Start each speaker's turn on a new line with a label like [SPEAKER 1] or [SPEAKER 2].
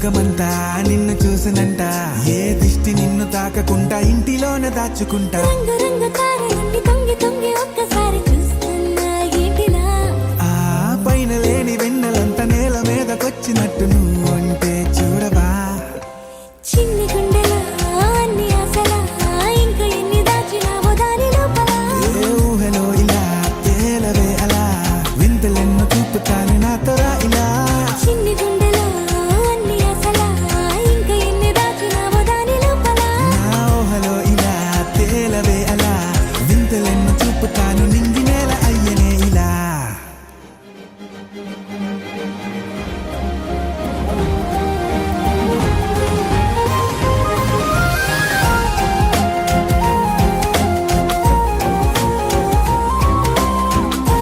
[SPEAKER 1] లోకమంతా నిన్ను చూసినంట, ఏ దిష్టి నిన్ను తాకకుండా ఇంటిలోనే దాచుకుంటా.
[SPEAKER 2] రంగు రంగు తారలన్నీ తొంగి తొంగి ఒక్కసారి చూస్తున్నా ఏంటిలా,
[SPEAKER 1] ఆ పైన లేని వెన్నెలంత నేల మీదకొచ్చినట్టు నువ్వు అంటే చూడవా.
[SPEAKER 2] చిన్ని గుండెలో అన్ని ఆశలా, ఇంకా ఎన్ని దాచినావో దాని లోపల.
[SPEAKER 1] ఏ ఊహలో ఇలా తేలవే అలా, వింతలెన్నో చూపుతాను నాతో రా ఇలా.
[SPEAKER 2] చిన్ని గుండెలో అన్ని ఆశలా, ఇంకా ఎన్ని దాచినావో దాని లోపల.
[SPEAKER 1] నా ఊహలో ఇలా తేలవే అలా, వింతలెన్నో చూపుతాను నింగి